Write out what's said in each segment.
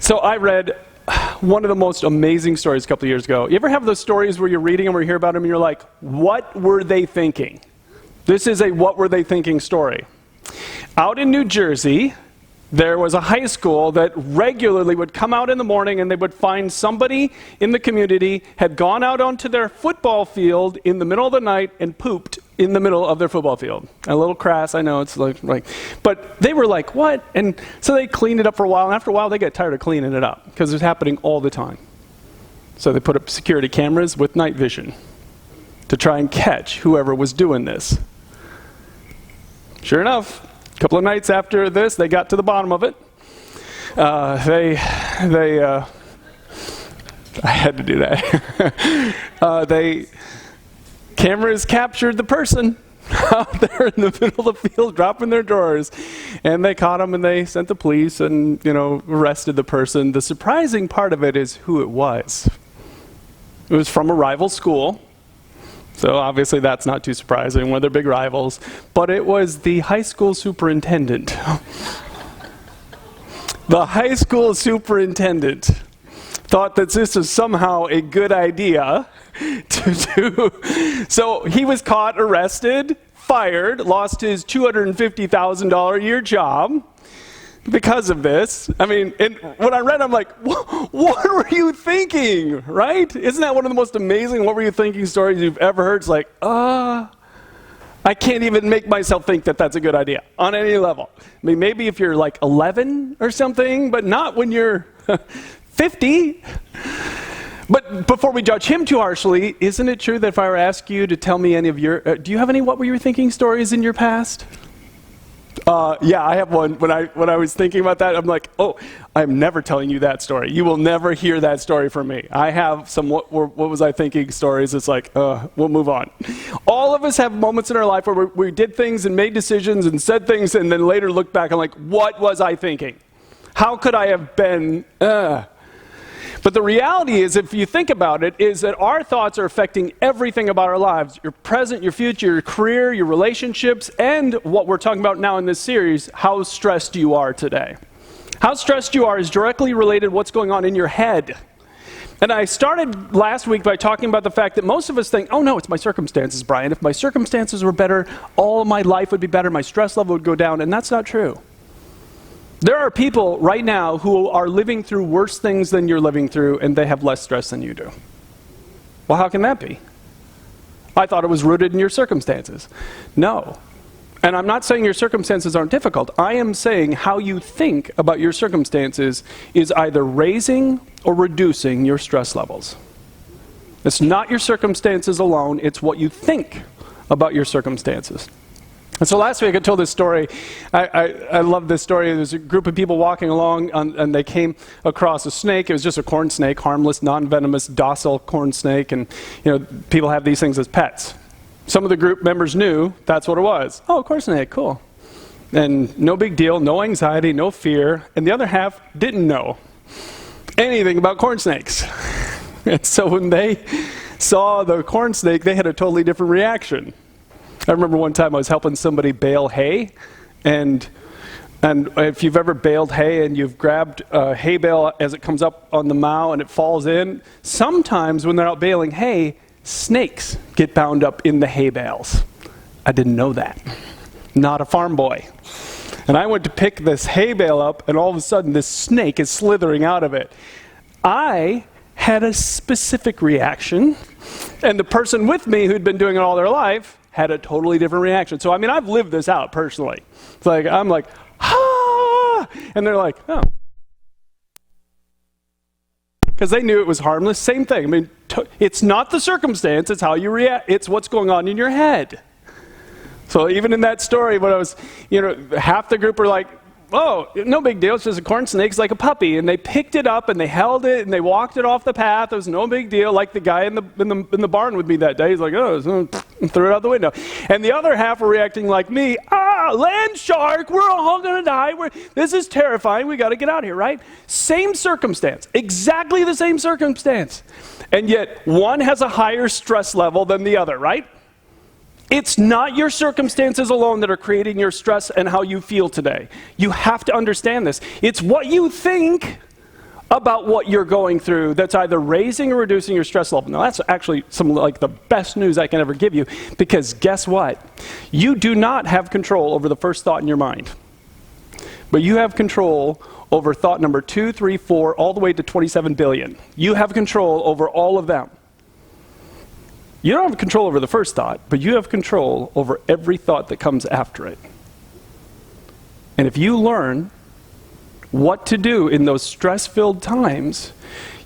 So I read one of the most amazing stories a couple of years ago. You ever have those stories where you're reading them or you hear about them and you're like, what were they thinking? This is a what were they thinking story. Out in New Jersey, there was a high school that regularly would come out in the morning and they would find somebody in the community had gone out onto their football field in the middle of the night and pooped in the middle of their football field. A little crass, I know, it's like, but they were like, what? And so they cleaned it up for a while, and after a while they got tired of cleaning it up because it was happening all the time. So they put up security cameras with night vision to try and catch whoever was doing this. Sure enough, a couple of nights after this, they got to the bottom of it. I had to do that. Cameras captured the person out there in the middle of the field, dropping their drawers, and they caught him and they sent the police and, arrested the person. The surprising part of it is who it was. It was from a rival school. So obviously that's not too surprising, one of their big rivals. But it was the high school superintendent. The high school superintendent thought that this was somehow a good idea to do. So he was caught, arrested, fired, lost his $250,000 a year job because of this. I mean, and when I read, I'm like, what were you thinking, right? Isn't that one of the most amazing what were you thinking stories you've ever heard? It's like, I can't even make myself think that that's a good idea on any level. I mean, maybe if you're like 11 or something, but not when you're 50. But before we judge him too harshly, isn't it true that if I were to ask you to tell me any of your, do you have any what were you thinking stories in your past? Yeah, I have one. When I was thinking about that, I'm like, I'm never telling you that story. You will never hear that story from me. I have some what was I thinking stories. It's like, we'll move on. All of us have moments in our life where we did things and made decisions and said things and then later look back and like, what was I thinking? How could I have been? But the reality is, if you think about it, is that our thoughts are affecting everything about our lives. Your present, your future, your career, your relationships, and what we're talking about now in this series, how stressed you are today. How stressed you are is directly related to what's going on in your head. And I started last week by talking about the fact that most of us think, oh no, it's my circumstances, Brian. If my circumstances were better, all of my life would be better, my stress level would go down, and that's not true. There are people right now who are living through worse things than you're living through, and they have less stress than you do. Well, how can that be? I thought it was rooted in your circumstances. No. And I'm not saying your circumstances aren't difficult. I am saying how you think about your circumstances is either raising or reducing your stress levels. It's not your circumstances alone, it's what you think about your circumstances. And so last week I told this story. I love this story. There's a group of people walking along and they came across a snake. It was just a corn snake, harmless, non-venomous, docile corn snake. And people have these things as pets. Some of the group members knew that's what it was. Oh, corn snake, cool. And no big deal, no anxiety, no fear. And the other half didn't know anything about corn snakes. And so when they saw the corn snake, they had a totally different reaction. I remember one time I was helping somebody bale hay, and if you've ever baled hay and you've grabbed a hay bale as it comes up on the mow and it falls in, sometimes when they're out baling hay, snakes get bound up in the hay bales. I didn't know that. Not a farm boy. And I went to pick this hay bale up, and all of a sudden this snake is slithering out of it. I had a specific reaction, and the person with me who'd been doing it all their life had a totally different reaction. So, I've lived this out personally. It's like, I'm like, ah! And they're like, oh. Because they knew it was harmless. Same thing. It's not the circumstance, it's how you react. It's what's going on in your head. So even in that story, when I was, half the group were like, oh, no big deal, it's just a corn snake, it's like a puppy. And they picked it up and they held it and they walked it off the path. It was no big deal, like the guy in the barn with me that day. He's like, and threw it out the window. And the other half were reacting like me, land shark, we're all gonna die. This is terrifying, we gotta get out of here, right? Same circumstance, exactly the same circumstance. And yet one has a higher stress level than the other, right? It's not your circumstances alone that are creating your stress and how you feel today. You have to understand this. It's what you think about what you're going through that's either raising or reducing your stress level. Now, that's actually some like the best news I can ever give you, because guess what? You do not have control over the first thought in your mind. But you have control over thought number 2, 3, 4, all the way to 27 billion. You have control over all of them. You don't have control over the first thought, but you have control over every thought that comes after it. And if you learn what to do in those stress-filled times,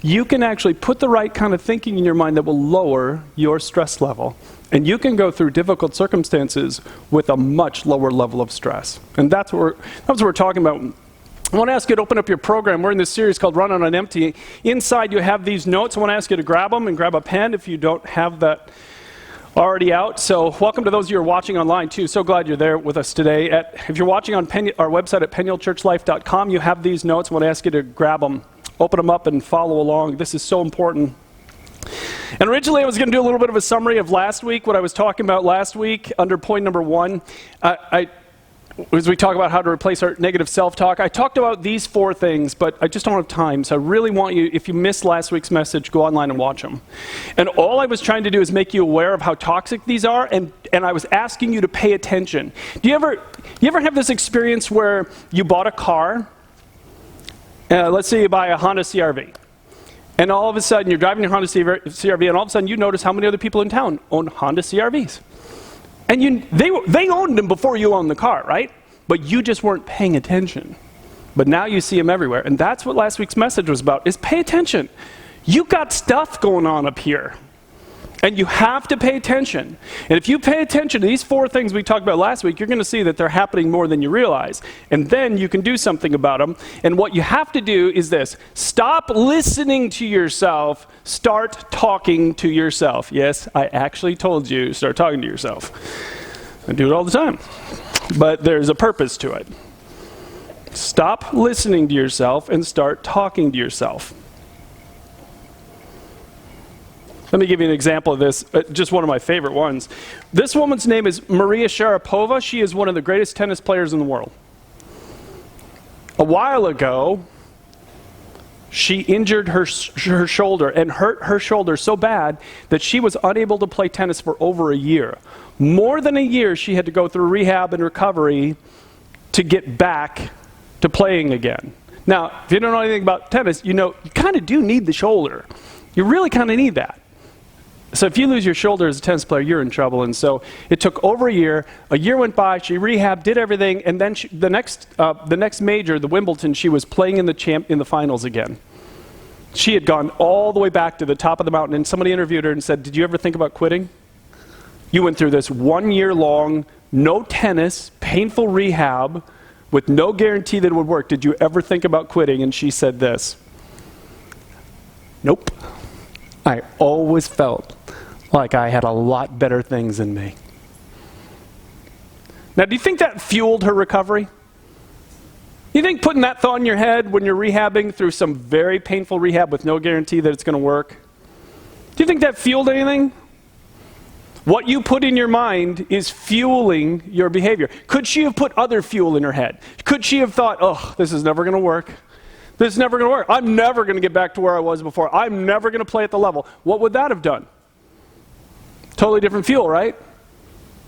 you can actually put the right kind of thinking in your mind that will lower your stress level. And you can go through difficult circumstances with a much lower level of stress. And that's what we're talking about. I want to ask you to open up your program. We're in this series called Run on Empty. Inside you have these notes. I want to ask you to grab them and grab a pen if you don't have that already out. So welcome to those of you who are watching online too. So glad you're there with us today. If you're watching on our website at PennyOldChurchLife.com, you have these notes. I want to ask you to grab them, open them up, and follow along. This is so important. And originally I was going to do a little bit of a summary of last week, what I was talking about last week under point number 1. As we talk about how to replace our negative self-talk, I talked about these 4 things, but I just don't have time. So I really want you, if you missed last week's message, go online and watch them. And all I was trying to do is make you aware of how toxic these are, and I was asking you to pay attention. Do you ever have this experience where you bought a car? Let's say you buy a Honda CR-V. And all of a sudden, you're driving your Honda CR-V, and all of a sudden, you notice how many other people in town own Honda CR-Vs. And they owned them before you owned the car, right? But you just weren't paying attention. But now you see them everywhere. And that's what last week's message was about, is pay attention. You got stuff going on up here. And you have to pay attention. And if you pay attention to these 4 things we talked about last week, you're going to see that they're happening more than you realize. And then you can do something about them. And what you have to do is this. Stop listening to yourself. Start talking to yourself. Yes, I actually told you, start talking to yourself. I do it all the time. But there's a purpose to it. Stop listening to yourself and start talking to yourself. Let me give you an example of this, just one of my favorite ones. This woman's name is Maria Sharapova. She is one of the greatest tennis players in the world. A while ago, she injured her shoulder and hurt her shoulder so bad that she was unable to play tennis for over a year. More than a year, she had to go through rehab and recovery to get back to playing again. Now, if you don't know anything about tennis, you know you kind of do need the shoulder. You really kind of need that. So if you lose your shoulder as a tennis player, you're in trouble. And so it took over a year. A year went by. She rehabbed, did everything, and then the next major, the Wimbledon, she was playing in the finals again. She had gone all the way back to the top of the mountain, and somebody interviewed her and said, "Did you ever think about quitting? You went through this 1 year long, no tennis, painful rehab, with no guarantee that it would work. Did you ever think about quitting?" And she said this, "Nope. I always felt like I had a lot better things in me." Now, do you think that fueled her recovery? You think putting that thought in your head when you're rehabbing through some very painful rehab with no guarantee that it's going to work, do you think that fueled anything? What you put in your mind is fueling your behavior. Could she have put other fuel in her head? Could she have thought, "Oh, this is never going to work. This is never going to work. I'm never going to get back to where I was before. I'm never going to play at the level"? What would that have done? Totally different fuel, right?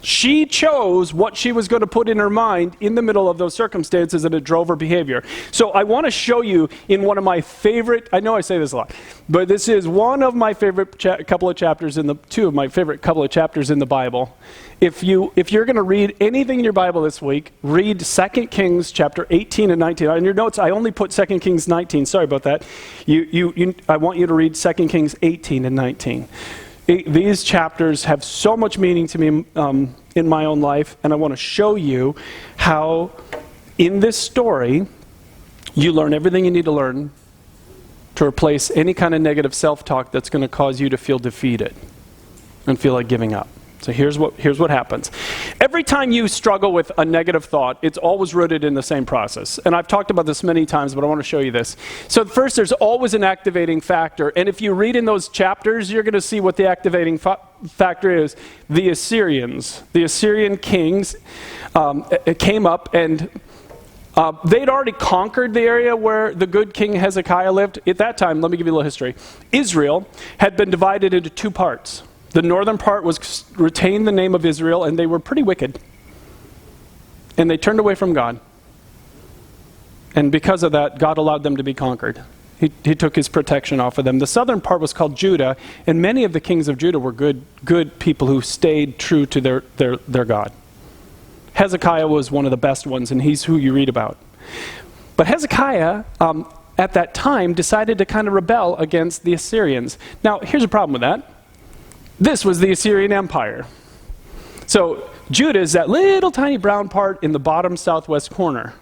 She chose what she was going to put in her mind in the middle of those circumstances, and it drove her behavior. So I want to show you in one of my favorite, I know I say this a lot, but this is one of my favorite couple of chapters two of my favorite couple of chapters in the Bible. If you're going to read anything in your Bible this week, read 2 Kings chapter 18 and 19. On your notes, I only put 2 Kings 19. Sorry about that. I want you to read 2 Kings 18 and 19. These chapters have so much meaning to me in my own life, and I want to show you how in this story you learn everything you need to learn to replace any kind of negative self-talk that's going to cause you to feel defeated and feel like giving up. So here's what happens. Every time you struggle with a negative thought, it's always rooted in the same process. And I've talked about this many times, but I want to show you this. So first, there's always an activating factor. And if you read in those chapters, you're going to see what the activating factor is. The Assyrian kings came up and They'd already conquered the area where the good King Hezekiah lived. At that time, let me give you a little history. Israel had been divided into two parts. The northern part retained the name of Israel, and they were pretty wicked. And they turned away from God. And because of that, God allowed them to be conquered. He took his protection off of them. The southern part was called Judah, and many of the kings of Judah were good people who stayed true to their God. Hezekiah was one of the best ones, and he's who you read about. But Hezekiah, at that time, decided to kind of rebel against the Assyrians. Now, here's a problem with that. This was the Assyrian Empire. So Judah is that little tiny brown part in the bottom southwest corner.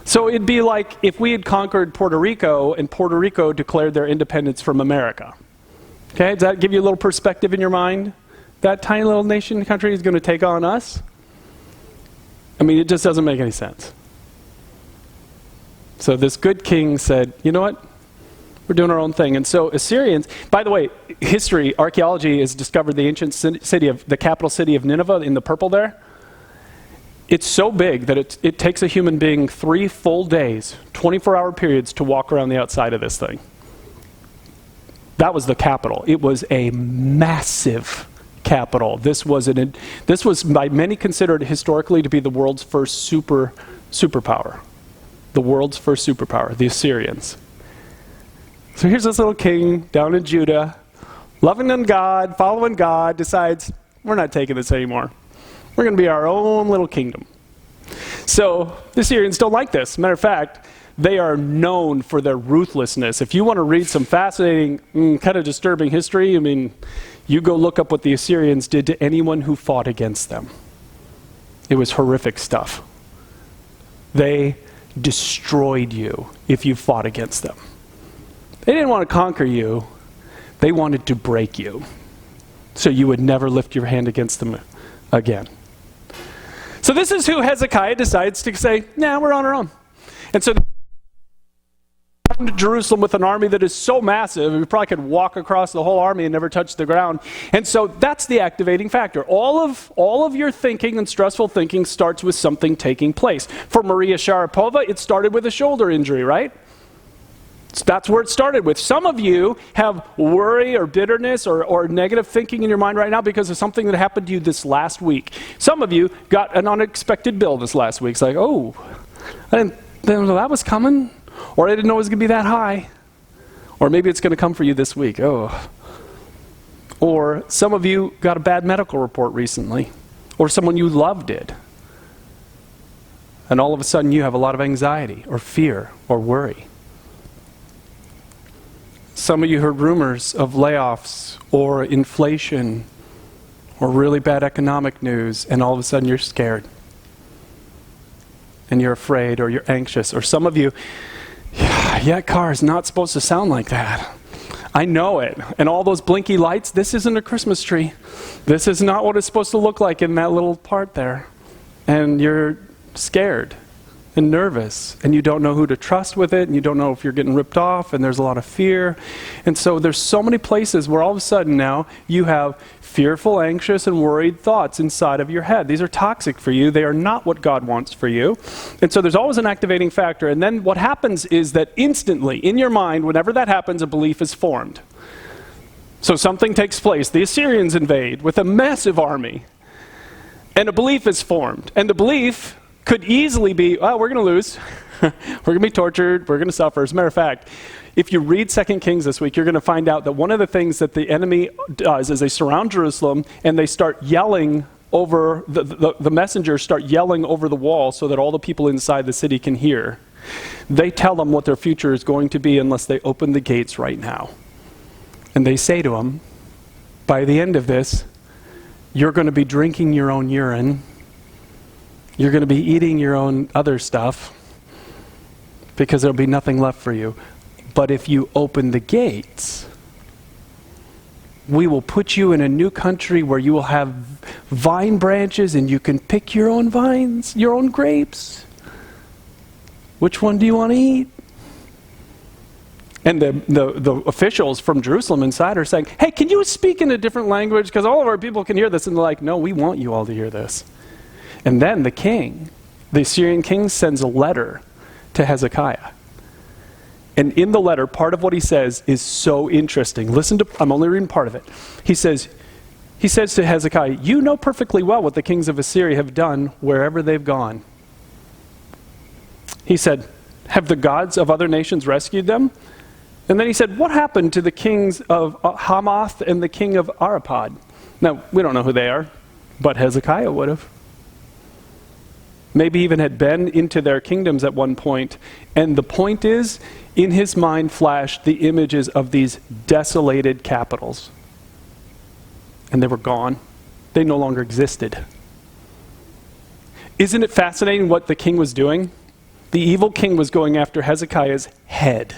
So it'd be like if we had conquered Puerto Rico and Puerto Rico declared their independence from America. Okay, does that give you a little perspective in your mind? That tiny little nation country is going to take on us? I mean, it just doesn't make any sense. So this good king said, you know what? We're doing our own thing. And so Assyrians, by the way, history, archaeology has discovered the ancient city of, the capital city of Nineveh in the purple there. It's so big that it takes a human being 3 full days, 24-hour periods to walk around the outside of this thing. That was the capital. It was a massive capital. This was by many considered historically to be the world's first superpower. The world's first superpower, the Assyrians. So here's this little king down in Judah, loving in God, following God, decides, we're not taking this anymore. We're going to be our own little kingdom. So the Assyrians don't like this. Matter of fact, they are known for their ruthlessness. If you want to read some fascinating, kind of disturbing history, I mean, you go look up what the Assyrians did to anyone who fought against them. It was horrific stuff. They destroyed you if you fought against them. They didn't want to conquer you. They wanted to break you so you would never lift your hand against them again. So this is who Hezekiah decides to say, nah, we're on our own. And so to Jerusalem with an army that is so massive, we probably could walk across the whole army and never touch the ground. And so that's the activating factor. All of your thinking and stressful thinking starts with something taking place. For Maria Sharapova, it started with a shoulder injury, right? That's where it started with. Some of you have worry or bitterness or negative thinking in your mind right now because of something that happened to you this last week. Some of you got an unexpected bill this last week. It's like, oh, I didn't know that was coming. Or I didn't know it was going to be that high. Or maybe it's going to come for you this week. Oh. Or some of you got a bad medical report recently. Or someone you love did. And all of a sudden you have a lot of anxiety or fear or worry. Some of you heard rumors of layoffs or inflation or really bad economic news, and all of a sudden you're scared. And you're afraid or you're anxious. Or some of you, yeah, car is not supposed to sound like that. I know it. And all those blinky lights, this isn't a Christmas tree. This is not what it's supposed to look like in that little part there. And you're scared and nervous, and you don't know who to trust with it, and you don't know if you're getting ripped off, and there's a lot of fear. And so there's so many places where all of a sudden now you have fearful, anxious, and worried thoughts inside of your head. These are toxic for you. They are not what God wants for you. And so there's always an activating factor. And then what happens is that instantly in your mind, whenever that happens, a belief is formed. So something takes place. The Assyrians invade with a massive army, and a belief is formed. And the belief could easily be, oh, we're going to lose. We're going to be tortured. We're going to suffer. As a matter of fact, if you read 2 Kings this week, you're going to find out that one of the things that the enemy does is they surround Jerusalem and they start yelling over, the messengers start yelling over the wall so that all the people inside the city can hear. They tell them what their future is going to be unless they open the gates right now. And they say to them, by the end of this, you're going to be drinking your own urine. You're going to be eating your own other stuff because there'll be nothing left for you. But if you open the gates, we will put you in a new country where you will have vine branches and you can pick your own vines, your own grapes. Which one do you want to eat? And the officials from Jerusalem inside are saying, hey, can you speak in a different language? Because all of our people can hear this. And they're like, no, we want you all to hear this. And then the king the Assyrian king sends a letter to Hezekiah. And in the letter, part of what he says is so interesting. Listen to, I'm only reading part of it. He says to Hezekiah, "You know perfectly well what the kings of Assyria have done wherever they've gone." He said, "Have the gods of other nations rescued them?" And then he said, "What happened to the kings of Hamath and the king of Arpad?" Now, we don't know who they are, but Hezekiah would have. Maybe even had been into their kingdoms at one point. And the point is, in his mind flashed the images of these desolated capitals. And they were gone. They no longer existed. Isn't it fascinating what the king was doing? The evil king was going after Hezekiah's head.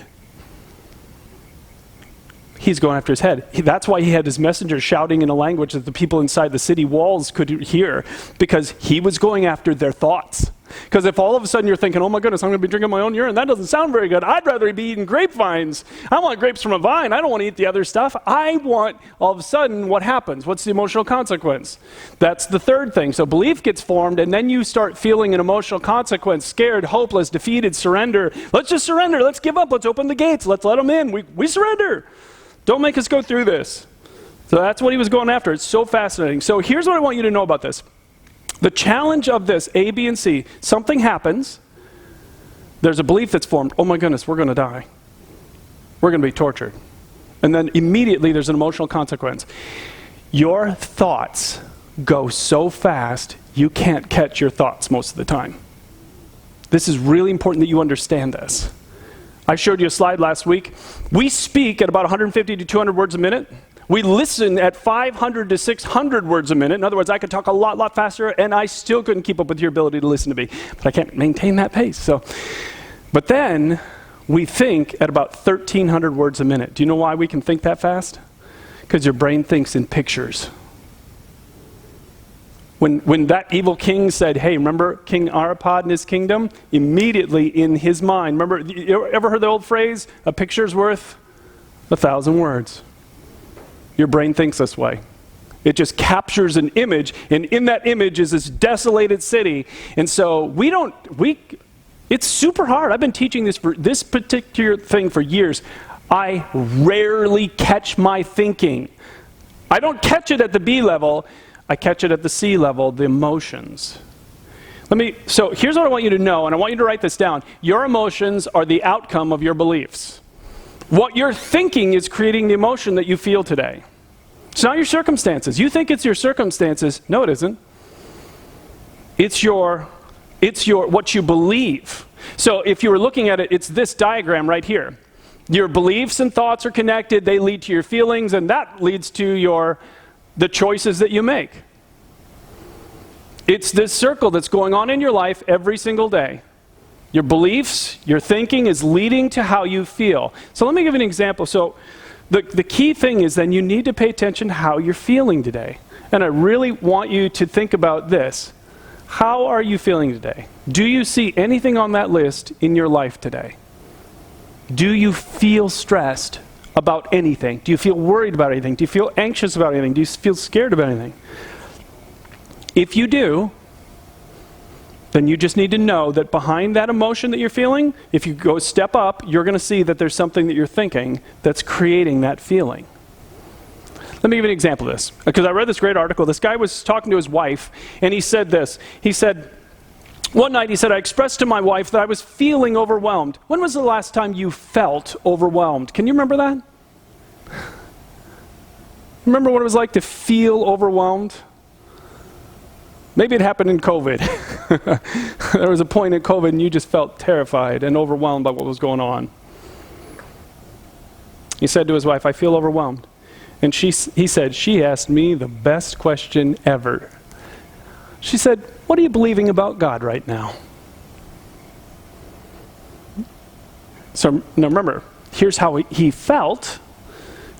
He's going after his head. That's why he had his messengers shouting in a language that the people inside the city walls could hear, because he was going after their thoughts. Because if all of a sudden you're thinking, "Oh my goodness, I'm going to be drinking my own urine, that doesn't sound very good. I'd rather be eating grapevines. I want grapes from a vine. I don't want to eat the other stuff." I want, all of a sudden, what happens? What's the emotional consequence? That's the third thing. So belief gets formed, and then you start feeling an emotional consequence: scared, hopeless, defeated, surrender. Let's just surrender. Let's give up. Let's open the gates. Let's let them in. We surrender. Don't make us go through this. So that's what he was going after. It's so fascinating. So here's what I want you to know about this. The challenge of this, A, B, and C, something happens. There's a belief that's formed. Oh my goodness, we're going to die. We're going to be tortured. And then immediately there's an emotional consequence. Your thoughts go so fast, you can't catch your thoughts most of the time. This is really important that you understand this. I showed you a slide last week. We speak at about 150 to 200 words a minute. We listen at 500 to 600 words a minute. In other words, I could talk a lot faster, and I still couldn't keep up with your ability to listen to me. But I can't maintain that pace. But then we think at about 1,300 words a minute. Do you know why we can think that fast? Because your brain thinks in pictures. When that evil king said, "Hey, remember King Arpad and his kingdom?" Immediately in his mind, remember, you ever heard the old phrase, "A picture's worth 1,000 words"? Your brain thinks this way. It just captures an image, and in that image is this desolated city. And so it's super hard. I've been teaching this particular thing for years. I rarely catch my thinking. I don't catch it at the B level. I catch it at the C level, the emotions. So here's what I want you to know, and I want you to write this down. Your emotions are the outcome of your beliefs. What you're thinking is creating the emotion that you feel today. It's not your circumstances. You think it's your circumstances. No, it isn't. It's what you believe. So if you were looking at it, it's this diagram right here. Your beliefs and thoughts are connected. They lead to your feelings, and that leads to the choices that you make. It's this circle that's going on in your life every single day. Your beliefs, your thinking is leading to how you feel. So let me give you an example. So the key thing is then you need to pay attention to how you're feeling today. And I really want you to think about this. How are you feeling today? Do you see anything on that list in your life today? Do you feel stressed about anything? Do you feel worried about anything? Do you feel anxious about anything? Do you feel scared about anything? If you do, then you just need to know that behind that emotion that you're feeling, if you go a step up, you're going to see that there's something that you're thinking that's creating that feeling. Let me give you an example of this, because I read this great article. This guy was talking to his wife, and he said this. He said, one night he said, "I expressed to my wife that I was feeling overwhelmed." When was the last time you felt overwhelmed? Can you remember that? Remember what it was like to feel overwhelmed? Maybe it happened in COVID. There was a point in COVID and you just felt terrified and overwhelmed by what was going on. He said to his wife, "I feel overwhelmed." And he said, "She asked me the best question ever." She said, "What are you believing about God right now?" So now remember, here's how he felt.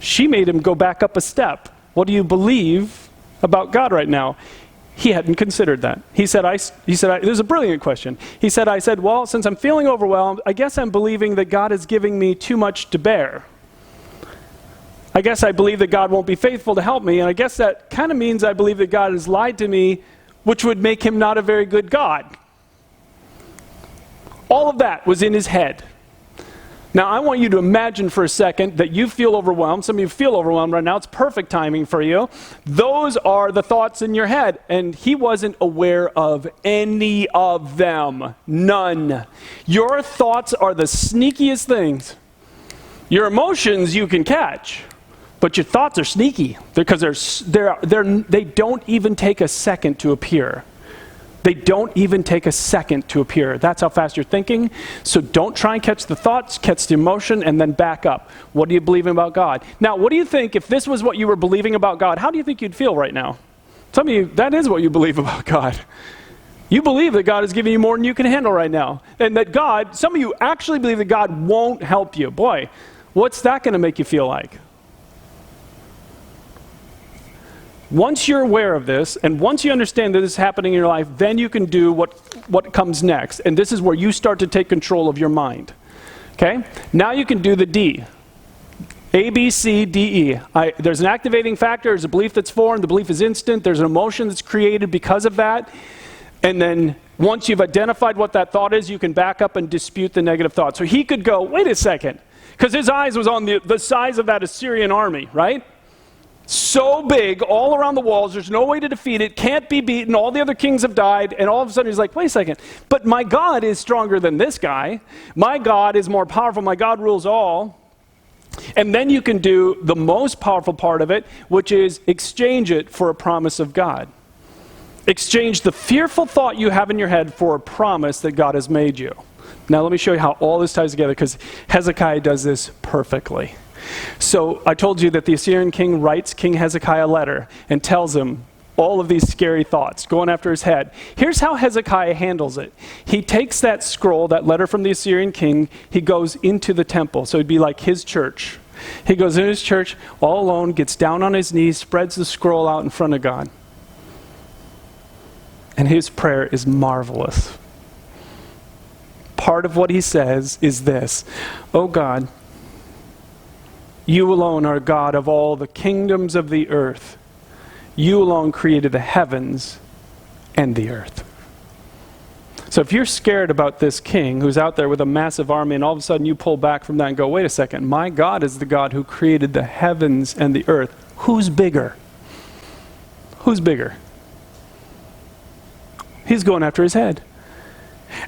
She made him go back up a step. What do you believe about God right now? He hadn't considered that. He said, this is a brilliant question. He said, I said, "Well, since I'm feeling overwhelmed, I guess I'm believing that God is giving me too much to bear. I guess I believe that God won't be faithful to help me, and I guess that kind of means I believe that God has lied to me, which would make him not a very good God." All of that was in his head. Now, I want you to imagine for a second that you feel overwhelmed. Some of you feel overwhelmed right now. It's perfect timing for you. Those are the thoughts in your head. And he wasn't aware of any of them. None. Your thoughts are the sneakiest things. Your emotions you can catch, but your thoughts are sneaky because they don't even take a second to appear. They don't even take a second to appear. That's how fast you're thinking. So don't try and catch the thoughts, catch the emotion, and then back up. What do you believe about God? Now, what do you think, if this was what you were believing about God, how do you think you'd feel right now? Some of you, that is what you believe about God. You believe that God is giving you more than you can handle right now. And that God, some of you actually believe that God won't help you. Boy, what's that going to make you feel like? Once you're aware of this, and once you understand that this is happening in your life, then you can do what comes next. And this is where you start to take control of your mind. Okay? Now you can do the D. A, B, C, D, E. There's an activating factor, there's a belief that's formed, the belief is instant, there's an emotion that's created because of that. And then once you've identified what that thought is, you can back up and dispute the negative thought. So he could go, wait a second, because his eyes was on the size of that Assyrian army, right? So big, all around the walls, there's no way to defeat it, can't be beaten, all the other kings have died, and all of a sudden he's like, wait a second, but my God is stronger than this guy. My God is more powerful, my God rules all. And then you can do the most powerful part of it, which is exchange it for a promise of God. Exchange the fearful thought you have in your head for a promise that God has made you. Now let me show you how all this ties together, because Hezekiah does this perfectly. So I told you that the Assyrian king writes King Hezekiah a letter and tells him all of these scary thoughts going after his head. Here's how Hezekiah handles it. He takes that scroll, that letter from the Assyrian king, he goes into the temple. So it'd be like his church. He goes in his church all alone, gets down on his knees, spreads the scroll out in front of God. And his prayer is marvelous. Part of what he says is this: "Oh God, you alone are God of all the kingdoms of the earth. You alone created the heavens and the earth." So if you're scared about this king who's out there with a massive army, and all of a sudden you pull back from that and go, wait a second, my God is the God who created the heavens and the earth. Who's bigger? Who's bigger? He's going after his head.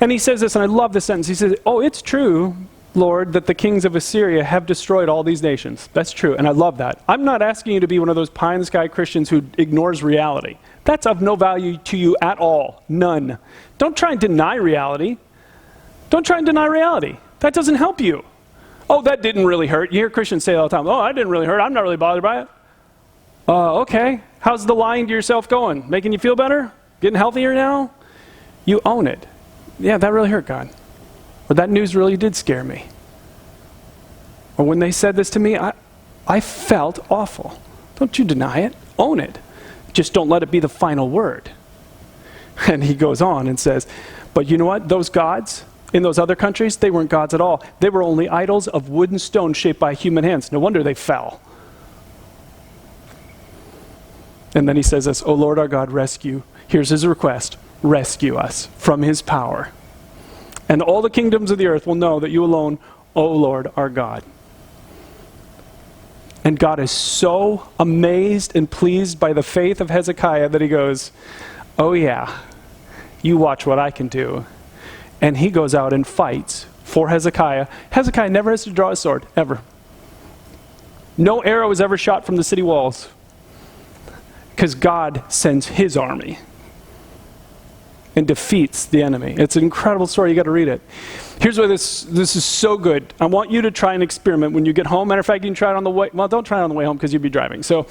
And he says this, and I love this sentence. He says, oh, it's true, Lord, that the kings of Assyria have destroyed all these nations. That's true, and I love that. I'm not asking you to be one of those pie-in-the-sky Christians who ignores reality. That's of no value to you at all. None. Don't try and deny reality. Don't try and deny reality. That doesn't help you. Oh, that didn't really hurt. You hear Christians say all the time, oh, that didn't really hurt. I'm not really bothered by it. Okay. How's the lying to yourself going? Making you feel better? Getting healthier now? You own it. Yeah, that really hurt, God. Or that news really did scare me. Or when they said this to me, I felt awful. Don't you deny it. Own it. Just don't let it be the final word. And he goes on and says, but you know what? Those gods in those other countries, they weren't gods at all. They were only idols of wood and stone shaped by human hands. No wonder they fell. And then he says this, oh Lord our God, rescue. Here's his request. Rescue us from his power. And all the kingdoms of the earth will know that you alone, O Lord, are God. And God is so amazed and pleased by the faith of Hezekiah that he goes, oh yeah, you watch what I can do. And he goes out and fights for Hezekiah. Hezekiah never has to draw a sword, ever. No arrow is ever shot from the city walls, because God sends his army and defeats the enemy. It's an incredible story. You got to read it. Here's why this is so good. I want you to try an experiment when you get home. Matter of fact, you can try it on the way. Well, don't try it on the way home because you'll be driving. So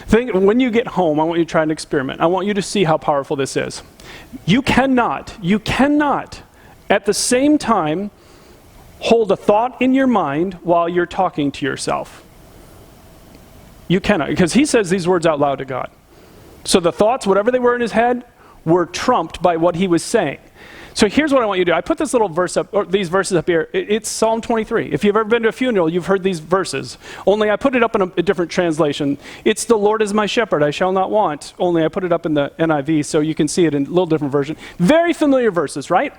when you get home, I want you to try an experiment. I want you to see how powerful this is. You cannot, at the same time, hold a thought in your mind while you're talking to yourself. You cannot, because he says these words out loud to God. So the thoughts, whatever they were in his head, were trumped by what he was saying. So here's what I want you to do. I put this little verse up, or these verses up here. It's Psalm 23. If you've ever been to a funeral, you've heard these verses. Only I put it up in a different translation. It's the Lord is my shepherd, I shall not want. Only I put it up in the NIV so you can see it in a little different version. Very familiar verses, right?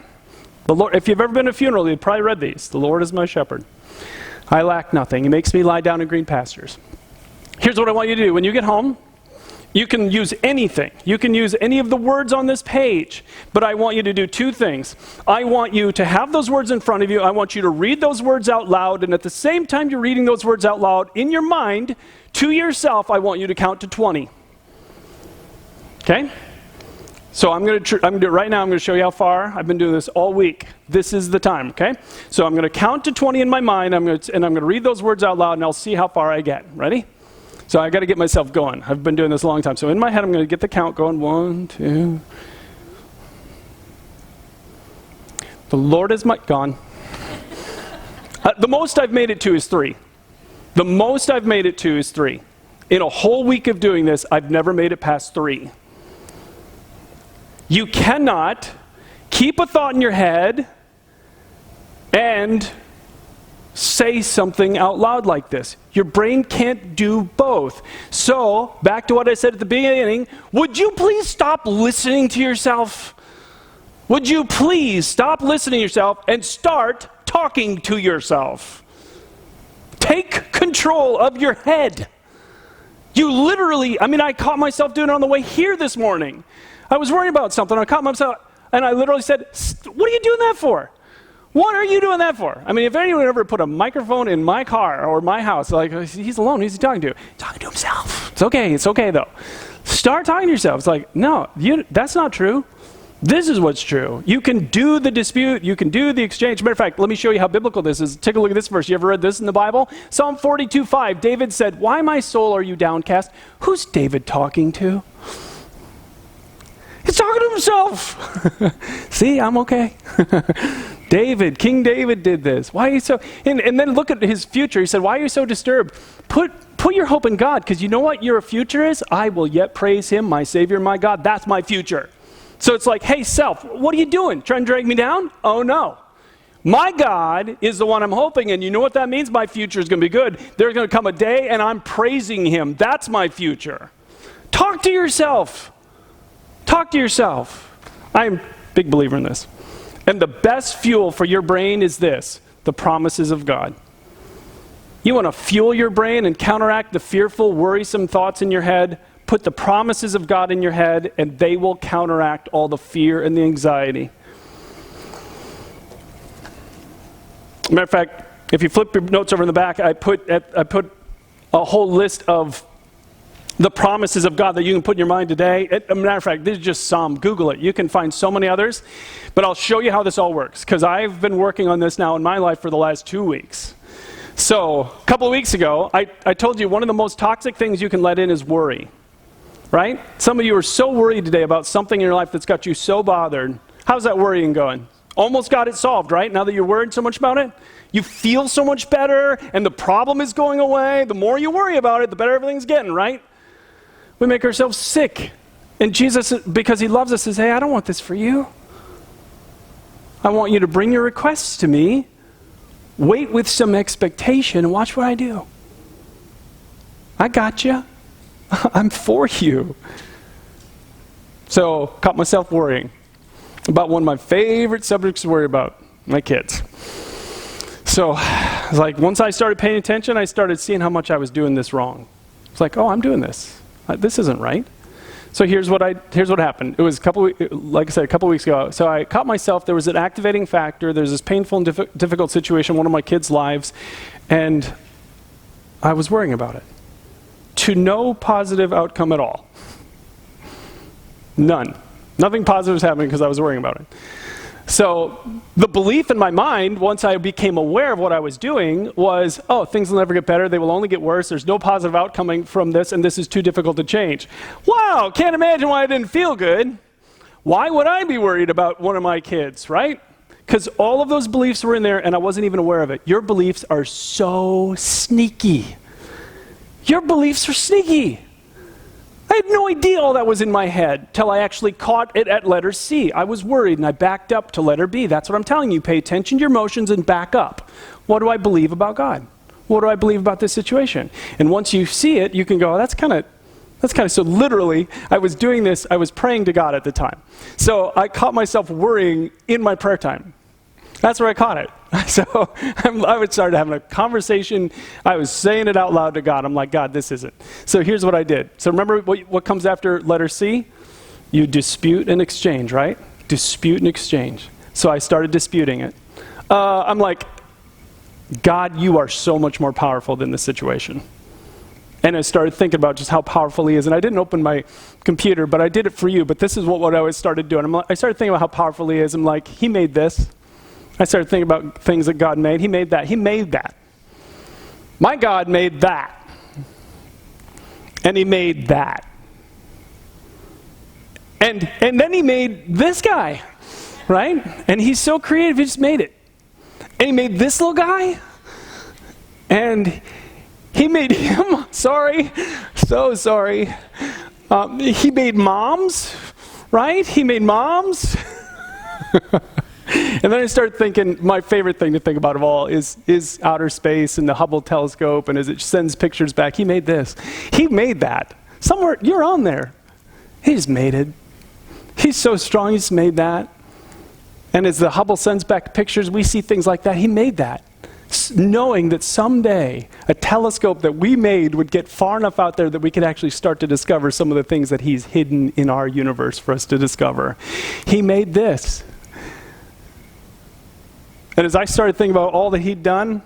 The Lord, if you've ever been to a funeral, you've probably read these. The Lord is my shepherd. I lack nothing. He makes me lie down in green pastures. Here's what I want you to do. When you get home, you can use anything. You can use any of the words on this page. But I want you to do two things. I want you to have those words in front of you. I want you to read those words out loud. And at the same time you're reading those words out loud, in your mind, to yourself, I want you to count to 20. Okay? So I'm going to do it right now. I'm going to show you how far. I've been doing this all week. This is the time, okay? So I'm going to count to 20 in my mind, and I'm going to read those words out loud, and I'll see how far I get. Ready? So I got to get myself going. I've been doing this a long time. So in my head, I'm going to get the count going. 1, 2. The Lord is my... Gone. The most I've made it to is 3. The most I've made it to is 3. In a whole week of doing this, I've never made it past 3. You cannot keep a thought in your head and say something out loud like this. Your brain can't do both. So, back to what I said at the beginning, would you please stop listening to yourself? Would you please stop listening to yourself and start talking to yourself? Take control of your head. You literally, I caught myself doing it on the way here this morning. I was worrying about something. I caught myself, and I literally said, what are you doing that for? What are you doing that for? If anyone ever put a microphone in my car or my house, like, he's alone, who's he talking to? Talking to himself. It's okay though. Start talking to yourself. It's like, no, that's not true. This is what's true. You can do the dispute. You can do the exchange. Matter of fact, let me show you how biblical this is. Take a look at this verse. You ever read this in the Bible? Psalm 42:5. David said, "Why, my soul, are you downcast?" Who's David talking to? He's talking to himself. See, I'm okay. King David did this. Why are you so... And then look at his future. He said, why are you so disturbed? Put your hope in God, because you know what your future is? I will yet praise him, my Savior, my God. That's my future. So it's like, hey, self, what are you doing? Trying to drag me down? Oh, no. My God is the one I'm hoping, and you know what that means? My future is going to be good. There's going to come a day, and I'm praising him. That's my future. Talk to yourself. Talk to yourself. I'm a big believer in this. And the best fuel for your brain is this, the promises of God. You want to fuel your brain and counteract the fearful, worrisome thoughts in your head? Put the promises of God in your head, and they will counteract all the fear and the anxiety. Matter of fact, if you flip your notes over in the back, I put a whole list of the promises of God that you can put in your mind today. As a matter of fact, this is just some. Google it. You can find so many others. But I'll show you how this all works, because I've been working on this now in my life for the last 2 weeks. So, a couple of weeks ago, I told you one of the most toxic things you can let in is worry. Right? Some of you are so worried today about something in your life that's got you so bothered. How's that worrying going? Almost got it solved, right? Now that you're worried so much about it? You feel so much better, and the problem is going away. The more you worry about it, the better everything's getting, right? We make ourselves sick. And Jesus, because he loves us, says, hey, I don't want this for you. I want you to bring your requests to me, wait with some expectation, and watch what I do. I got you. I'm for you. So, caught myself worrying about one of my favorite subjects to worry about, my kids. So, it's like once I started paying attention, I started seeing how much I was doing this wrong. It's like, oh, I'm doing this. This isn't right. So here's what happened. It was like I said, a couple weeks ago. So I caught myself. There was an activating factor. There's this painful and difficult situation in one of my kids' lives, and I was worrying about it. To no positive outcome at all. None. Nothing positive was happening because I was worrying about it. So the belief in my mind, once I became aware of what I was doing, was, oh, things will never get better. They will only get worse. There's no positive outcome from this, and this is too difficult to change. Wow, can't imagine why I didn't feel good. Why would I be worried about one of my kids, right? Because all of those beliefs were in there, and I wasn't even aware of it. Your beliefs are so sneaky. Your beliefs are sneaky. I had no idea all that was in my head till I actually caught it at letter C. I was worried and I backed up to letter B. That's what I'm telling you. Pay attention to your emotions and back up. What do I believe about God? What do I believe about this situation? And once you see it, you can go, oh, that's kind of, so literally, I was doing this, I was praying to God at the time. So I caught myself worrying in my prayer time. That's where I caught it. So I would start having a conversation. I was saying it out loud to God. I'm like, God, this isn't. So here's what I did. So remember what comes after letter C? You dispute and exchange, right? Dispute and exchange. So I started disputing it. I'm like, God, you are so much more powerful than this situation. And I started thinking about just how powerful he is. And I didn't open my computer, but I did it for you. But this is what I started doing. I started thinking about how powerful he is. I'm like, he made this. I started thinking about things that God made. He made that. He made that. My God made that. And he made that. And then he made this guy, right? And he's so creative, he just made it. And he made this little guy. And he made him, sorry, so sorry. He made moms, right? He made moms. And then I started thinking, my favorite thing to think about of all is outer space and the Hubble telescope, and as it sends pictures back, he made this. He made that. Somewhere, you're on there. He just made it. He's so strong, he just made that. And as the Hubble sends back pictures, we see things like that. He made that. Knowing that someday a telescope that we made would get far enough out there that we could actually start to discover some of the things that he's hidden in our universe for us to discover. He made this. And as I started thinking about all that he'd done,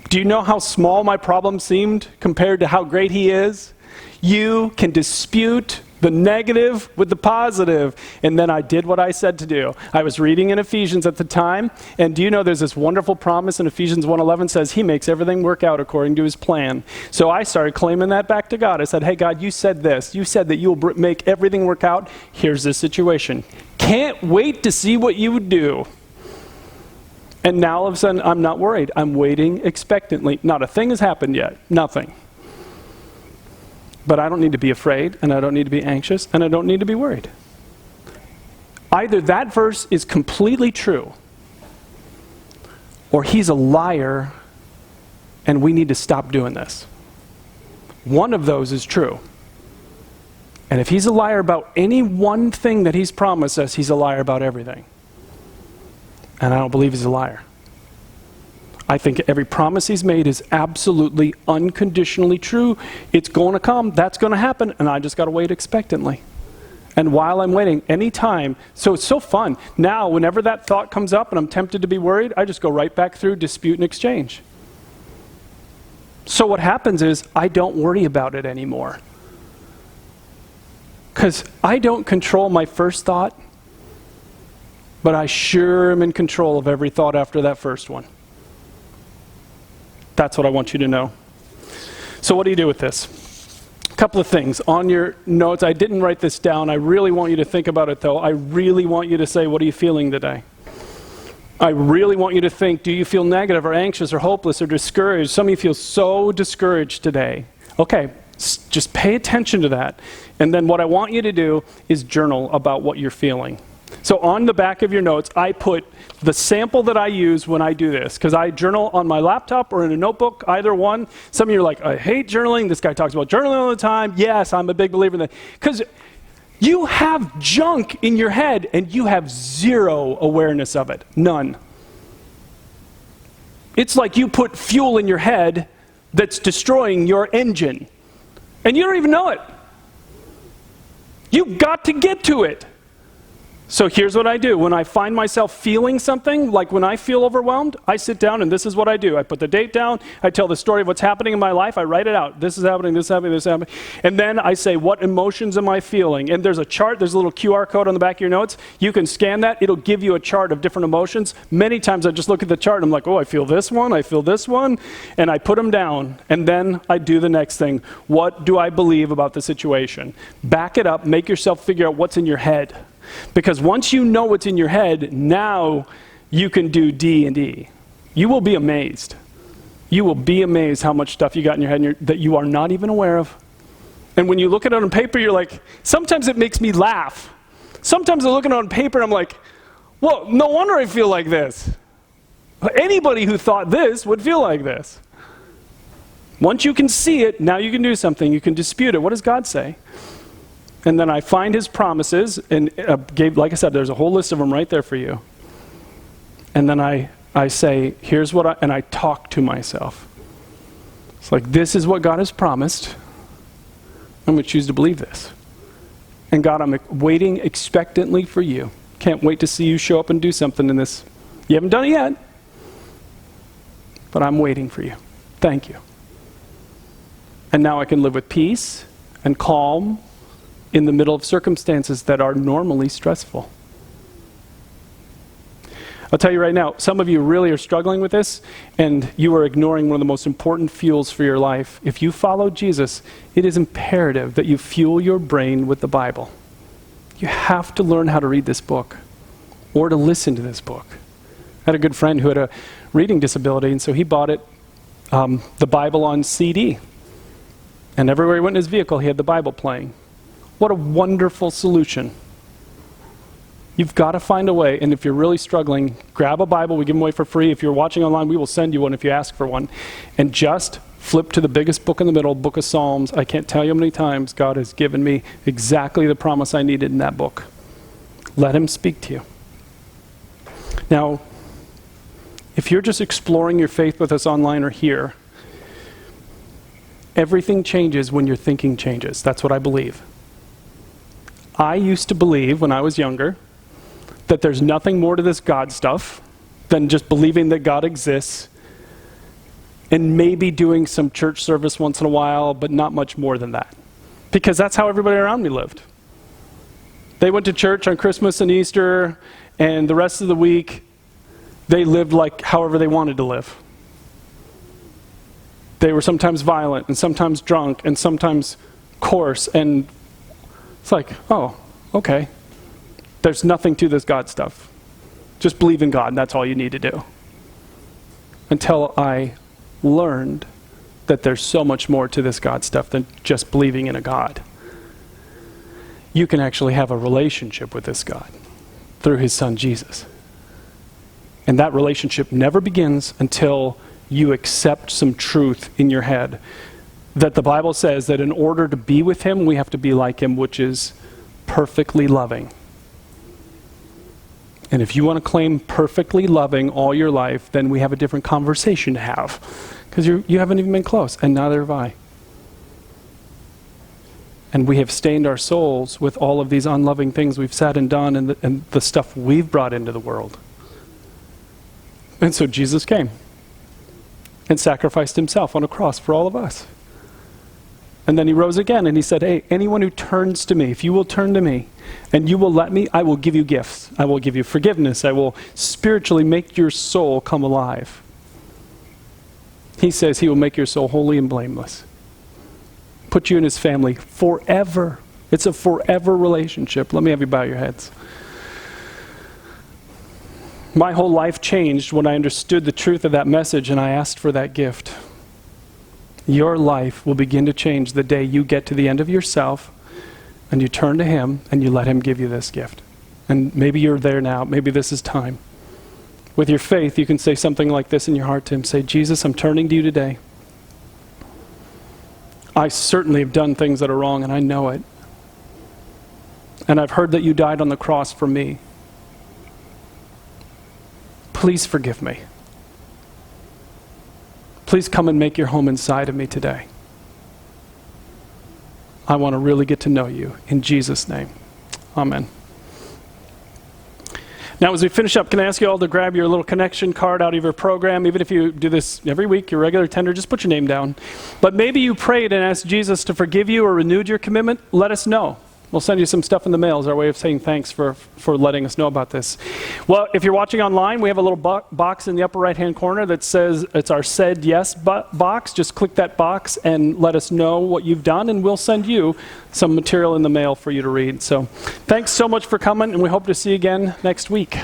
do you know how small my problem seemed compared to how great he is? You can dispute the negative with the positive. And then I did what I said to do. I was reading in Ephesians at the time, and do you know there's this wonderful promise in Ephesians 1:11 says he makes everything work out according to his plan. So I started claiming that back to God. I said, hey God, you said this. You said that you'll make everything work out. Here's the situation. Can't wait to see what you would do. And now all of a sudden, I'm not worried. I'm waiting expectantly. Not a thing has happened yet. Nothing. But I don't need to be afraid, and I don't need to be anxious, and I don't need to be worried. Either that verse is completely true, or he's a liar, and we need to stop doing this. One of those is true. And if he's a liar about any one thing that he's promised us, he's a liar about everything. And I don't believe he's a liar. I think every promise he's made is absolutely unconditionally true. It's going to come. That's going to happen. And I just got to wait expectantly. And while I'm waiting, anytime. So it's so fun. Now, whenever that thought comes up and I'm tempted to be worried, I just go right back through dispute and exchange. So what happens is I don't worry about it anymore. Because I don't control my first thought. But I sure am in control of every thought after that first one. That's what I want you to know. So what do you do with this? A couple of things. On your notes, I didn't write this down. I really want you to think about it, though. I really want you to say, what are you feeling today? I really want you to think, do you feel negative or anxious or hopeless or discouraged? Some of you feel so discouraged today. Okay, just pay attention to that. And then what I want you to do is journal about what you're feeling. So on the back of your notes, I put the sample that I use when I do this, because I journal on my laptop or in a notebook, either one. Some of you are like, I hate journaling. This guy talks about journaling all the time. Yes, I'm a big believer in that. Because you have junk in your head and you have zero awareness of it. None. It's like you put fuel in your head that's destroying your engine. And you don't even know it. You've got to get to it. So here's what I do. When I find myself feeling something, like when I feel overwhelmed, I sit down and this is what I do. I put the date down. I tell the story of what's happening in my life. I write it out. This is happening, this is happening, this is happening. And then I say, what emotions am I feeling? And there's a chart. There's a little QR code on the back of your notes. You can scan that. It'll give you a chart of different emotions. Many times I just look at the chart and I'm like, oh, I feel this one. I feel this one. And I put them down. And then I do the next thing. What do I believe about the situation? Back it up. Make yourself figure out what's in your head. Because once you know what's in your head, now you can do D and E. You will be amazed. You will be amazed how much stuff you got in your head that you are not even aware of. And when you look at it on paper, you're like, sometimes it makes me laugh. Sometimes I look at it on paper and I'm like, well, no wonder I feel like this. Anybody who thought this would feel like this. Once you can see it, now you can do something. You can dispute it. What does God say? And then I find his promises, and like I said, there's a whole list of them right there for you. And then I say, here's what and I talk to myself. It's like, this is what God has promised. I'm going to choose to believe this. And God, I'm waiting expectantly for you. Can't wait to see you show up and do something in this. You haven't done it yet, but I'm waiting for you. Thank you. And now I can live with peace and calm in the middle of circumstances that are normally stressful. I'll tell you right now, some of you really are struggling with this, and you are ignoring one of the most important fuels for your life. If you follow Jesus, it is imperative that you fuel your brain with the Bible. You have to learn how to read this book, or to listen to this book. I had a good friend who had a reading disability, and so he bought it, the Bible on CD. And everywhere he went in his vehicle, he had the Bible playing. What a wonderful solution. You've got to find a way, and if you're really struggling, grab a Bible. We give them away for free. If you're watching online, we will send you one if you ask for one. And just flip to the biggest book in the middle, Book of Psalms. I can't tell you how many times God has given me exactly the promise I needed in that book. Let him speak to you. Now, if you're just exploring your faith with us online or here, everything changes when your thinking changes. That's what I believe. I used to believe when I was younger that there's nothing more to this God stuff than just believing that God exists and maybe doing some church service once in a while, but not much more than that. Because that's how everybody around me lived. They went to church on Christmas and Easter, and the rest of the week, they lived like however they wanted to live. They were sometimes violent, and sometimes drunk, and sometimes coarse, and it's like, oh, okay. There's nothing to this God stuff. Just believe in God, and that's all you need to do. Until I learned that there's so much more to this God stuff than just believing in a God. You can actually have a relationship with this God through his son Jesus. And that relationship never begins until you accept some truth in your head. That the Bible says that in order to be with him, we have to be like him, which is perfectly loving. And if you want to claim perfectly loving all your life, then we have a different conversation to have. Because you haven't even been close, and neither have I. And we have stained our souls with all of these unloving things we've said and done, and the stuff we've brought into the world. And so Jesus came and sacrificed himself on a cross for all of us. And then he rose again and he said, hey, anyone who turns to me, if you will turn to me and you will let me, I will give you gifts. I will give you forgiveness. I will spiritually make your soul come alive. He says he will make your soul holy and blameless. Put you in his family forever. It's a forever relationship. Let me have you bow your heads. My whole life changed when I understood the truth of that message and I asked for that gift. Your life will begin to change the day you get to the end of yourself and you turn to him and you let him give you this gift. And maybe you're there now. Maybe this is time. With your faith, you can say something like this in your heart to him. Say, Jesus, I'm turning to you today. I certainly have done things that are wrong and I know it. And I've heard that you died on the cross for me. Please forgive me. Please come and make your home inside of me today. I want to really get to know you. In Jesus' name, amen. Now, as we finish up, can I ask you all to grab your little connection card out of your program? Even if you do this every week, your regular tender, just put your name down. But maybe you prayed and asked Jesus to forgive you or renewed your commitment. Let us know. We'll send you some stuff in the mail as our way of saying thanks for letting us know about this. Well, if you're watching online, we have a little box in the upper right-hand corner that says it's our Said Yes box. Just click that box and let us know what you've done, and we'll send you some material in the mail for you to read. So thanks so much for coming, and we hope to see you again next week.